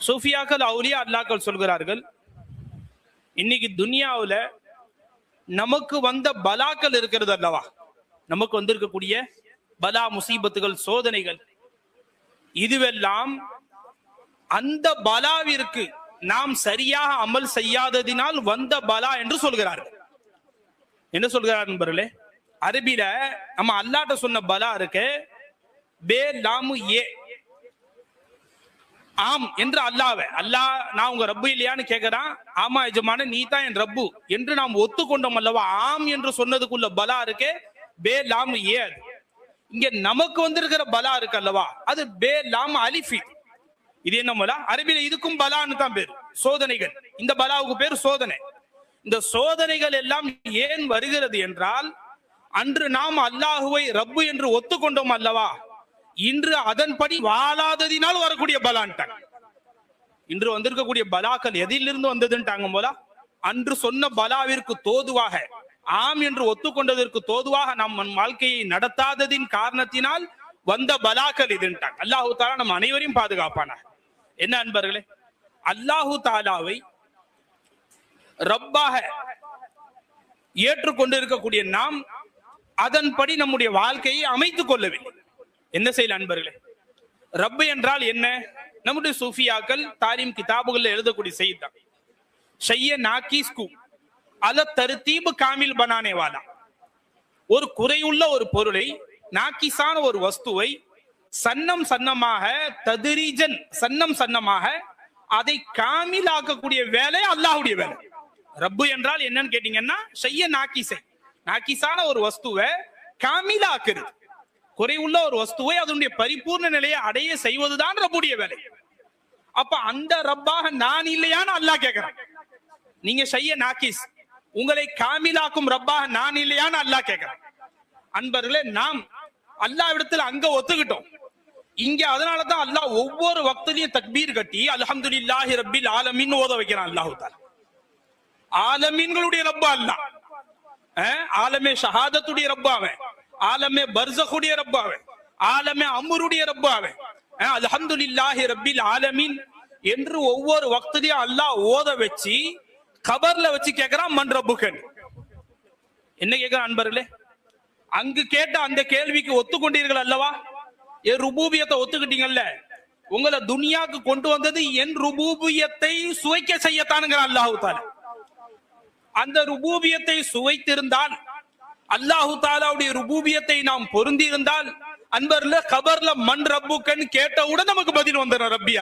சூஃபியாக்கள் அவுலியா அல்லாக்கள் சொல்கிறார்கள், இன்னைக்கு துனியாவுல நமக்கு வந்த பலாக்கள் இருக்கிறது அல்லவா, நமக்கு வந்திருக்கக்கூடிய பலா முசீபத்துகள் சோதனைகள், இதுவெல்லாம் அந்த பலாவிற்கு நாம் சரியாக அமல் செய்யாததினால் வந்த பலா என்று சொல்கிறார்கள். என்ன சொல்கிறார் நண்பர்களே? அரபில நம்ம அல்லாட்ட சொன்ன பலா இருக்கு, பே லாமு ஏ ஆம் என்று அல்லாஹ்வை, அல்லாஹ் நான் உங்க ரப்பு இல்லையான்னு கேட்கிறான். ஆமா எஜமான நீ தான் என் ரப்பு என்று நாம் ஒத்துக்கொண்டோம் அல்லவா, ஆம் என்று சொன்னதுக்குள்ள பலா இருக்கு பே லாம் ஏ. இங்க நமக்கு வந்திருக்கிற பலா இருக்கு அல்லவா, அது பே லாம் அலிஃபி. இது என்ன பலா? அரபில இதுக்கும் பலான்னு தான் பேரு, சோதனைகள். இந்த பலாவுக்கு பேரு சோதனை. இந்த சோதனைகள் எல்லாம் ஏன் வருகிறது என்றால், அன்று நாம் அல்லாஹுவை ரப்பு என்று ஒத்துக்கொண்டோம் அல்லவா, இன்று அதன்படி வாழாததினால் வரக்கூடிய பலான்ட்டாங்க. இன்று வந்திருக்கக்கூடிய பலாக்கள் எதிலிருந்து வந்ததுன்ட்டாங்க போல, அன்று சொன்ன பலாவிற்கு தோதுவாக, ஆம் என்று ஒத்துக்கொண்டதற்கு தோதுவாக நாம் வாழ்க்கையை நடத்தாததின் காரணத்தினால் வந்த பலாக்கள் இதுன்ட்டாங்க. அல்லாஹு தாலா நம்ம அனைவரையும் பாதுகாப்பான. என்ன அன்பர்களே, அல்லாஹு தாலாவை ரப்பாக ஏற்றுக்கொண்டிருக்கக்கூடிய நாம் அதன்படி நம்முடைய வாழ்க்கையை அமைத்துக் கொள்ளவில்லை. என்ன செய்யல அன்பர்களே? ரப்பு என்றால் என்ன? நம்முடைய சூஃபியாக்கள் தாரீம் கிதாபுகள்ல எழுதக்கூடிய செய்தான், ஷைய நாகிஸ்கு அல தர்தீப் காமில் பனானே வாலா. ஒரு குறையுள்ள ஒரு பொருளை, நாக்கிசான ஒரு வஸ்துவை சன்னம் சன்னமாக, ததிரீஜன் சன்னம் சன்னமாக அதை காமிலாக்கக்கூடிய வேலை அல்லாஹ்வுடைய வேலை. ரப்பு என்றால் என்னன்னு கேட்டீங்கன்னா, ஷைய நாக்கிசை, நாக்கிசான ஒரு வஸ்துவை காமிலாக்குறது, குறைவுள்ள ஒரு வஸ்துவை அதனுடைய பரிபூர்ண நிலையை அடைய செய்வதுதான் ரப்புடைய வேலை. அப்ப அந்த ரப்பாக நான் இல்லையான்னு அல்லாஹ் கேட்கிறான். நீங்க ஷைய நாக்கிஸ், உங்களை காமிலாக்கும் ரப்பாக நான் இல்லையான்னு அல்லாஹ் கேட்கிறான். அன்பர்களே, நாம் அல்லாஹ்விடத்தில் அங்க ஒத்துக்கிட்டோம். இங்க அதனாலதான் அல்லாஹ் ஒவ்வொரு வக்திலையும் தக்பீர் கட்டி அல்ஹம்துலில்லாஹி ரப்பில் ஆலமீன் ஓத வைக்கிறான். அல்லாஹு தஆலா ஆலமீன்களுடைய ரப்பா அல்லாஹ், ஆலமே ஷஹாதத்துடைய ரப்பாவே, ஆலமே பர்ஸகுடைய ரப்பாவே, ஆலமே அம்ருடைய ரப்பாவே, அல்ஹம்துலில்லாஹி ரப்பில் ஆலமீன் என்று ஒவ்வொரு வக்திலையும் அல்லாஹ் ஓத வச்சு கபர்ல வச்சு கேட்கிறான், மன் ரப்புக்கன். என்ன கேட்கிறான் அன்பர்களே? அங்கு கேட்ட அந்த கேள்விக்கு ஒத்துக்கொண்டீர்கள் அல்லவா, என் ருபூபியத்தை ஒத்துக்கிட்டீங்கல்ல, உங்களை துனியாக்கு கொண்டு வந்தது என் ருபூபியத்தை சுவைக்க செய்யத்தானுங்கிற அல்லாஹு தாலா. அந்த ருபூபியத்தை சுவைத்திருந்தால், அல்லாஹு தாலாவுடைய ருபூபியத்தை நாம் பொருந்தி இருந்தால், அன்பர்ல கபர்ல மன் ரப்புக்கன் கேட்டவுடன் நமக்கு பதில் வந்துடும், ரப்பியா